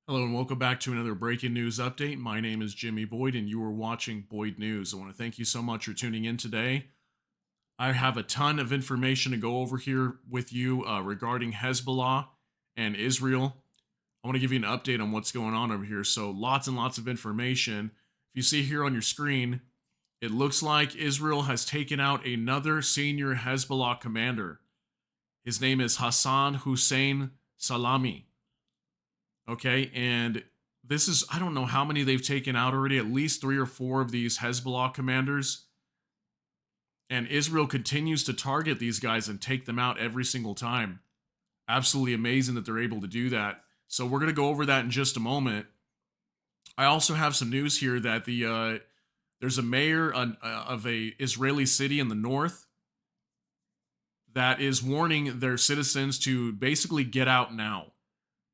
Hello and welcome back to another breaking news update. My name is Jimmy Boyd and you are watching Boyd News. I want to thank you so much for tuning in today. I have a ton of information to go over here with you regarding Hezbollah and Israel. I want to give you an update on what's going on over here. So, lots and lots of information. If you see here on your screen, it looks like Israel has taken out another senior Hezbollah commander. His name is Hassan Hussein Salami. Okay, and this is, I don't know how many they've taken out already, at least three or four of these Hezbollah commanders. And Israel continues to target these guys and take them out every single time. Absolutely amazing that they're able to do that. So we're going to go over that in just a moment. I also have some news here that there's a mayor of a Israeli city in the north that is warning their citizens to basically get out now.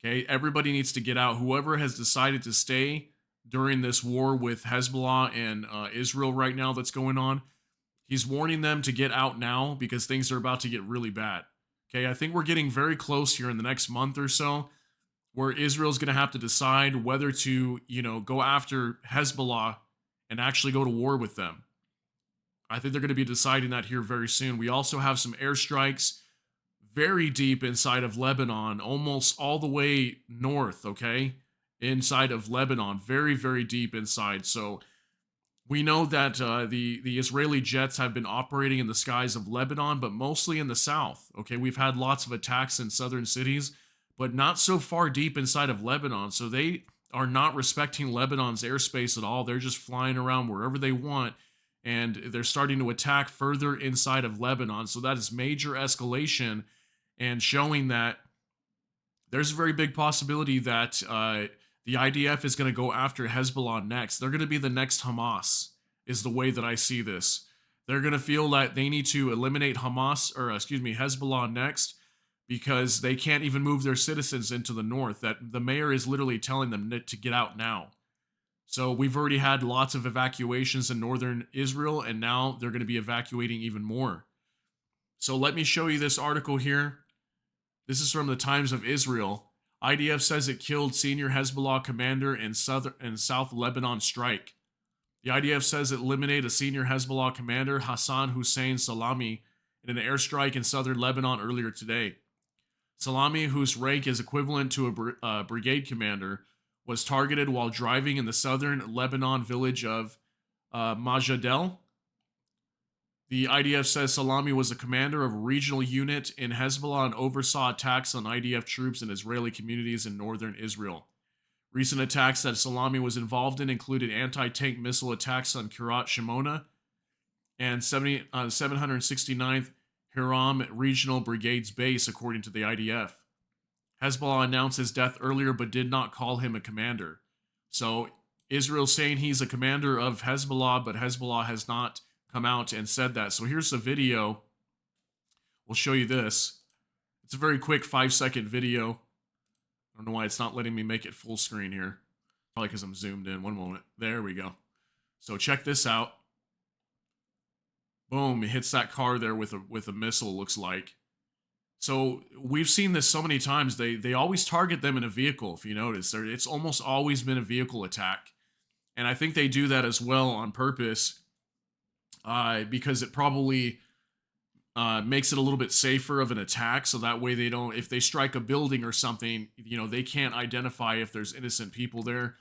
Okay, everybody needs to get out. Whoever has decided to stay during this war with Hezbollah and Israel right now that's going on, he's warning them to get out now because things are about to get really bad. Okay, I think we're getting very close here in the next month or so where Israel's going to have to decide whether to, go after Hezbollah and actually go to war with them. I think they're going to be deciding that here very soon. We also have some airstrikes very deep inside of Lebanon, almost all the way north, okay? Inside of Lebanon, very, very deep inside. So we know that the Israeli jets have been operating in the skies of Lebanon, but mostly in the south, okay? We've had lots of attacks in southern cities, but not so far deep inside of Lebanon. So they are not respecting Lebanon's airspace at all. They're just flying around wherever they want, and they're starting to attack further inside of Lebanon. So that is major escalation and showing that there's a very big possibility that the IDF is going to go after Hezbollah next. They're going to be the next Hamas, is the way that I see this. They're going to feel that they need to eliminate Hezbollah next because they can't even move their citizens into the north. That the mayor is literally telling them to get out now. So we've already had lots of evacuations in northern Israel, and now they're going to be evacuating even more. So let me show you this article here. This is from the Times of Israel. IDF says it killed senior Hezbollah commander in South Lebanon strike. The IDF says it eliminated a senior Hezbollah commander, Hassan Hussein Salami, in an airstrike in southern Lebanon earlier today. Salami, whose rank is equivalent to a brigade commander, was targeted while driving in the southern Lebanon village of Majadel. The IDF says Salami was a commander of a regional unit in Hezbollah and oversaw attacks on IDF troops in Israeli communities in northern Israel. Recent attacks that Salami was involved in included anti-tank missile attacks on Kiryat Shimona and 769th Hiram Regional Brigade's base, according to the IDF. Hezbollah announced his death earlier but did not call him a commander. So Israel's saying he's a commander of Hezbollah, but Hezbollah has not come out and said that. So here's the video. We'll show you this. It's a very quick 5-second video. I don't know why it's not letting me make it full screen here. Probably because I'm zoomed in. One moment. There we go. So check this out. Boom, it hits that car there with a missile, looks like. So we've seen this so many times. They always target them in a vehicle, if you notice. It's almost always been a vehicle attack. And I think they do that as well on purpose. Because it probably makes it a little bit safer of an attack, so that way they don't, if they strike a building or something, they can't identify if there's innocent people there.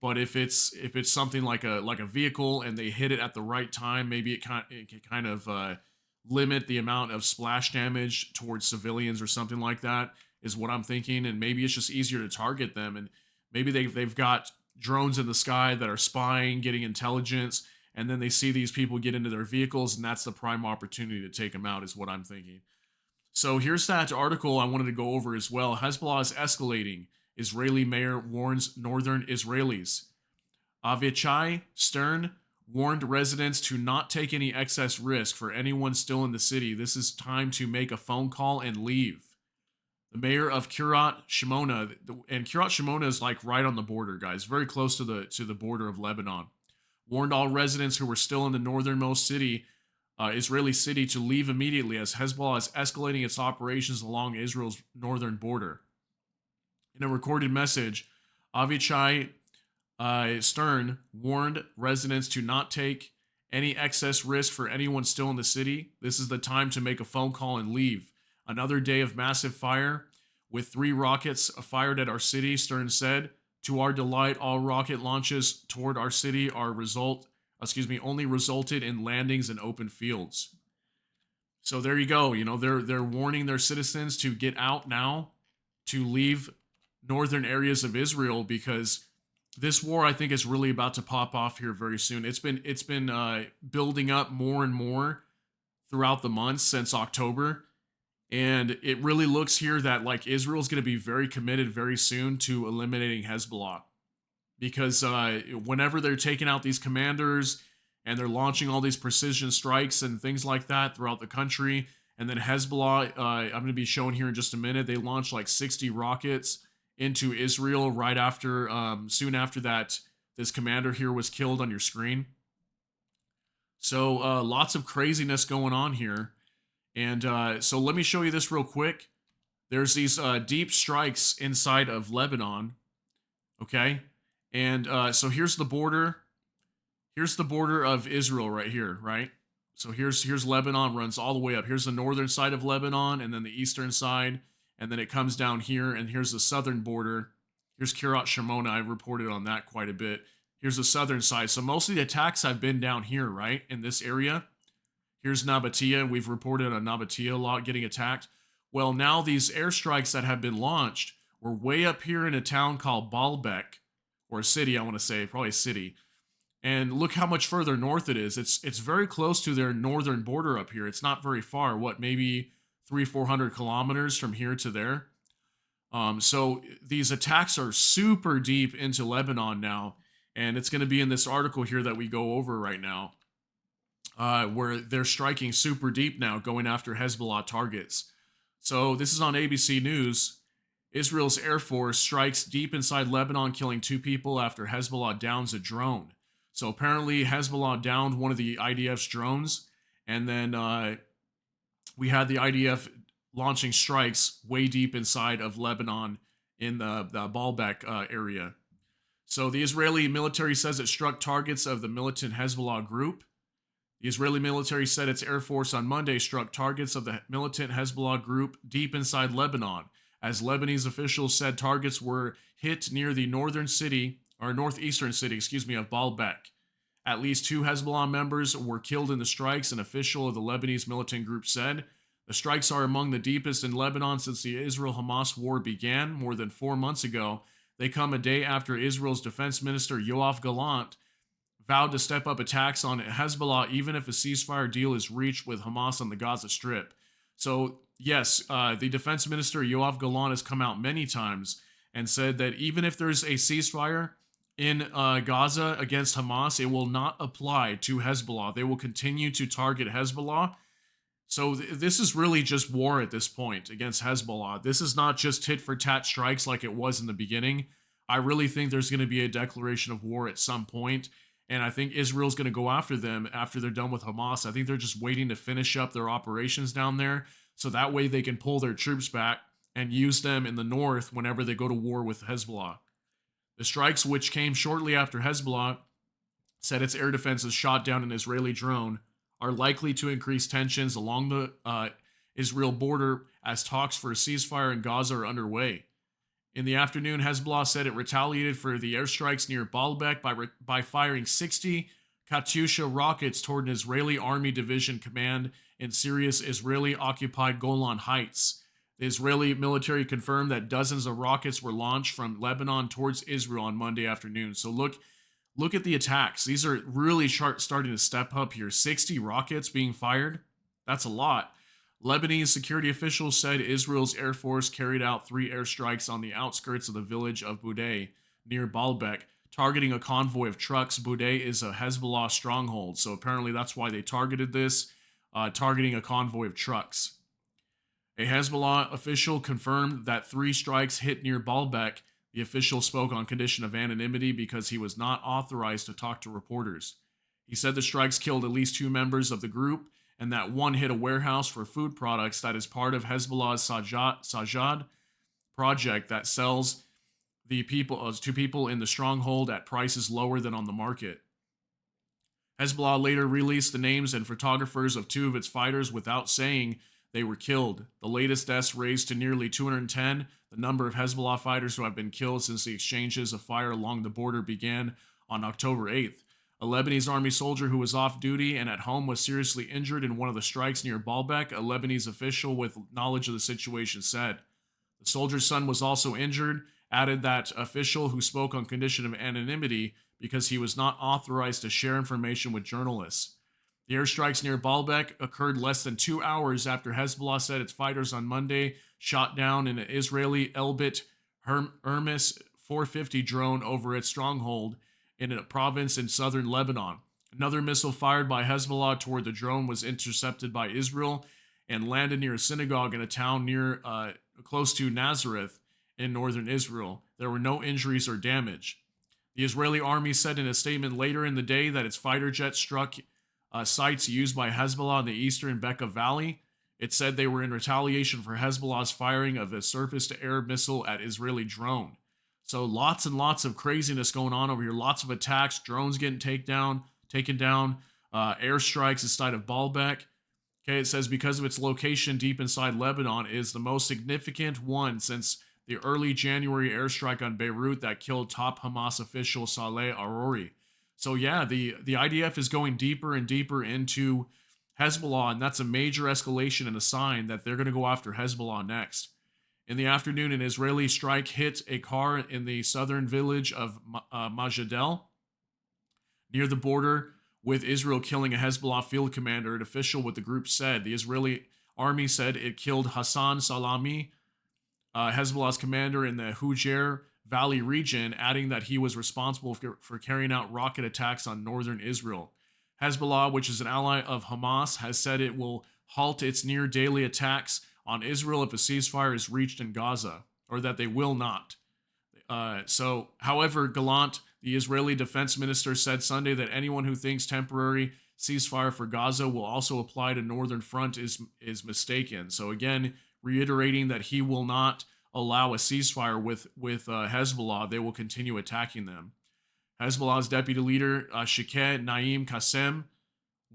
But if it's something like a vehicle and they hit it at the right time, maybe it can kind of limit the amount of splash damage towards civilians or something like that, is what I'm thinking. And maybe it's just easier to target them, and maybe they've got drones in the sky that are spying, getting intelligence, and then they see these people get into their vehicles, and that's the prime opportunity to take them out, is what I'm thinking. So here's that article I wanted to go over as well. Hezbollah is escalating. Israeli mayor warns northern Israelis. Avichai Stern warned residents to not take any excess risk for anyone still in the city. This is time to make a phone call and leave. The mayor of Kiryat Shimona, and Kiryat Shimona is like right on the border, guys, very close to the border of Lebanon, warned all residents who were still in the northernmost city, Israeli city, to leave immediately as Hezbollah is escalating its operations along Israel's northern border. In a recorded message, Avichai Stern warned residents to not take any excess risk for anyone still in the city. This is the time to make a phone call and leave. Another day of massive fire with 3 rockets fired at our city, Stern said. To our delight, all rocket launches toward our city only resulted in landings in open fields. So there you go. They're warning their citizens to get out now, to leave northern areas of Israel, because this war, I think, is really about to pop off here very soon. It's been building up more and more throughout the months since October, and it really looks here that like Israel's going to be very committed very soon to eliminating Hezbollah, because whenever they're taking out these commanders and they're launching all these precision strikes and things like that throughout the country, and then Hezbollah, I'm going to be showing here in just a minute, they launched like 60 rockets into Israel right after, soon after that, this commander here was killed on your screen. So lots of craziness going on here. And so let me show you this real quick. There's these deep strikes inside of Lebanon. Okay. And so here's the border. Here's the border of Israel right here, right? So here's Lebanon, runs all the way up. Here's the northern side of Lebanon, and then the eastern side, and then it comes down here, and here's the southern border. Here's Kiryat Shimona. I reported on that quite a bit. Here's the southern side. So most of the attacks have been down here, right, in this area. Here's Nabatea. We've reported on Nabatea a lot getting attacked. Well, now these airstrikes that have been launched were way up here in a town called Baalbek, or a city, I want to say, probably a city. And look how much further north it is. It's very close to their northern border up here. It's not very far. What, maybe 300-400 kilometers from here to there? So these attacks are super deep into Lebanon now, and it's going to be in this article here that we go over right now, where they're striking super deep now, going after Hezbollah targets. So this is on ABC News. Israel's Air Force strikes deep inside Lebanon, killing 2 people after Hezbollah downs a drone. So apparently Hezbollah downed one of the IDF's drones, and then we had the IDF launching strikes way deep inside of Lebanon in the Baalbek area. So the Israeli military says it struck targets of the militant Hezbollah group. The Israeli military said its Air Force on Monday struck targets of the militant Hezbollah group deep inside Lebanon, as Lebanese officials said targets were hit near the northeastern city of Baalbek. At least 2 Hezbollah members were killed in the strikes, an official of the Lebanese militant group said. The strikes are among the deepest in Lebanon since the Israel-Hamas war began more than 4 months ago. They come a day after Israel's defense minister Yoav Gallant vowed to step up attacks on Hezbollah even if a ceasefire deal is reached with Hamas on the Gaza Strip. So, yes, the defense minister Yoav Gallant has come out many times and said that even if there's a ceasefire in Gaza against Hamas, it will not apply to Hezbollah. They will continue to target Hezbollah. So this is really just war at this point against Hezbollah. This is not just tit-for-tat strikes like it was in the beginning. I really think there's going to be a declaration of war at some point, and I think Israel's going to go after them after they're done with Hamas. I think they're just waiting to finish up their operations down there, so that way they can pull their troops back and use them in the north whenever they go to war with Hezbollah. The strikes, which came shortly after Hezbollah said its air defenses shot down an Israeli drone, are likely to increase tensions along the Israel border as talks for a ceasefire in Gaza are underway. In the afternoon, Hezbollah said it retaliated for the airstrikes near Baalbek by firing 60 Katyusha rockets toward an Israeli army division command in Syria's Israeli-occupied Golan Heights. The Israeli military confirmed that dozens of rockets were launched from Lebanon towards Israel on Monday afternoon. So look at the attacks. These are really starting to step up here. 60 rockets being fired. That's a lot. Lebanese security officials said Israel's Air Force carried out 3 airstrikes on the outskirts of the village of Boudeh near Baalbek, targeting a convoy of trucks. Boudeh is a Hezbollah stronghold, so apparently that's why they targeted this, targeting a convoy of trucks. A Hezbollah official confirmed that 3 strikes hit near Baalbek. The official spoke on condition of anonymity because he was not authorized to talk to reporters. He said the strikes killed at least 2 members of the group and that one hit a warehouse for food products that is part of Hezbollah's Sajad project that sells to people in the stronghold at prices lower than on the market. Hezbollah later released the names and photographers of two of its fighters without saying they were killed. The latest deaths raised to nearly 210, the number of Hezbollah fighters who have been killed since the exchanges of fire along the border began on October 8th. A Lebanese army soldier who was off duty and at home was seriously injured in one of the strikes near Baalbek, a Lebanese official with knowledge of the situation said. The soldier's son was also injured, added that official, who spoke on condition of anonymity because he was not authorized to share information with journalists. The airstrikes near Baalbek occurred less than 2 hours after Hezbollah said its fighters on Monday shot down an Israeli Elbit Hermes 450 drone over its stronghold in a province in southern Lebanon. Another missile fired by Hezbollah toward the drone was intercepted by Israel and landed near a synagogue in a town near close to Nazareth in northern Israel. There were no injuries or damage. The Israeli army said in a statement later in the day that its fighter jet struck sites used by Hezbollah in the eastern Bekaa Valley. It said they were in retaliation for Hezbollah's firing of a surface-to-air missile at Israeli drone. So lots and lots of craziness going on over here. Lots of attacks, drones getting taken down, airstrikes inside of Baalbek. Okay, it says because of its location deep inside Lebanon, it is the most significant one since the early January airstrike on Beirut that killed top Hamas official Saleh Arouri. So yeah, the IDF is going deeper and deeper into Hezbollah, and that's a major escalation and a sign that they're going to go after Hezbollah next. In the afternoon, an Israeli strike hit a car in the southern village of Majadel, near the border with Israel, killing a Hezbollah field commander. An official with the group said the Israeli army said it killed Hassan Salami, Hezbollah's commander in the Hujr Valley region, adding that he was responsible for carrying out rocket attacks on northern Israel. Hezbollah, which is an ally of Hamas, has said it will halt its near daily attacks on Israel if a ceasefire is reached in Gaza, or that they will not. However, Gallant, the Israeli defense minister, said Sunday that anyone who thinks temporary ceasefire for Gaza will also apply to northern front is mistaken. So again, reiterating that he will not allow a ceasefire with Hezbollah. They will continue attacking them. Hezbollah's deputy leader, Sheikh Naim Qassem,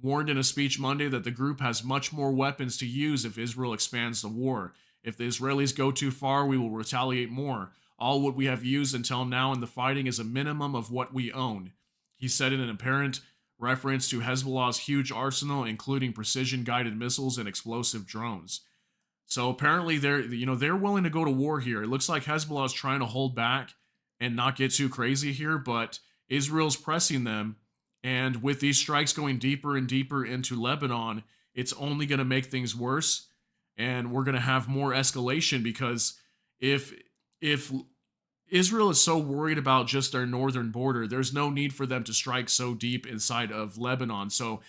warned in a speech Monday that the group has much more weapons to use if Israel expands the war. If the Israelis go too far, we will retaliate more. All what we have used until now in the fighting is a minimum of what we own, he said in an apparent reference to Hezbollah's huge arsenal, including precision-guided missiles and explosive drones. So apparently they're willing to go to war here. It looks like Hezbollah is trying to hold back and not get too crazy here, but Israel's pressing them. And with these strikes going deeper and deeper into Lebanon, it's only going to make things worse. And we're going to have more escalation, because if Israel is so worried about just their northern border, there's no need for them to strike so deep inside of Lebanon. So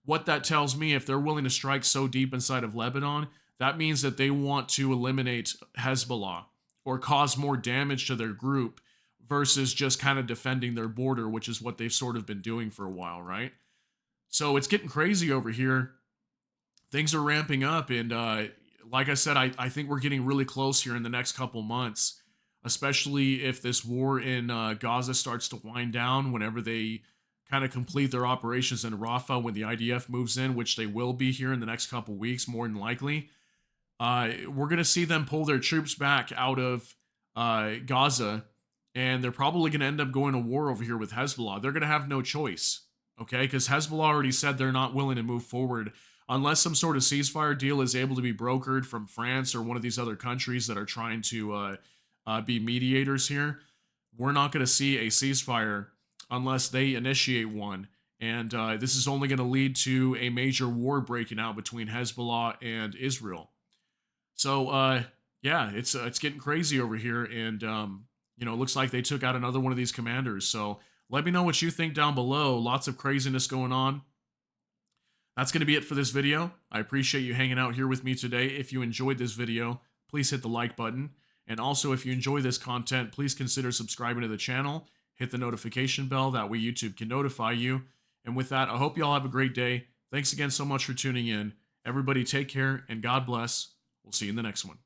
what that tells me, if they're willing to strike so deep inside of Lebanon, that means that they want to eliminate Hezbollah or cause more damage to their group versus just kind of defending their border, which is what they've sort of been doing for a while, right? So it's getting crazy over here. Things are ramping up, and like I said, I think we're getting really close here in the next couple months, especially if this war in Gaza starts to wind down, whenever they kind of complete their operations in Rafah, when the IDF moves in, which they will be here in the next couple weeks, more than likely. We're going to see them pull their troops back out of Gaza, and they're probably going to end up going to war over here with Hezbollah. They're going to have no choice, okay? Because Hezbollah already said they're not willing to move forward unless some sort of ceasefire deal is able to be brokered from France or one of these other countries that are trying to be mediators here. We're not going to see a ceasefire unless they initiate one. And this is only going to lead to a major war breaking out between Hezbollah and Israel. So, yeah, it's getting crazy over here. And, it looks like they took out another one of these commanders. So let me know what you think down below. Lots of craziness going on. That's going to be it for this video. I appreciate you hanging out here with me today. If you enjoyed this video, please hit the like button. And also, if you enjoy this content, please consider subscribing to the channel. Hit the notification bell. That way YouTube can notify you. And with that, I hope you all have a great day. Thanks again so much for tuning in. Everybody take care and God bless. We'll see you in the next one.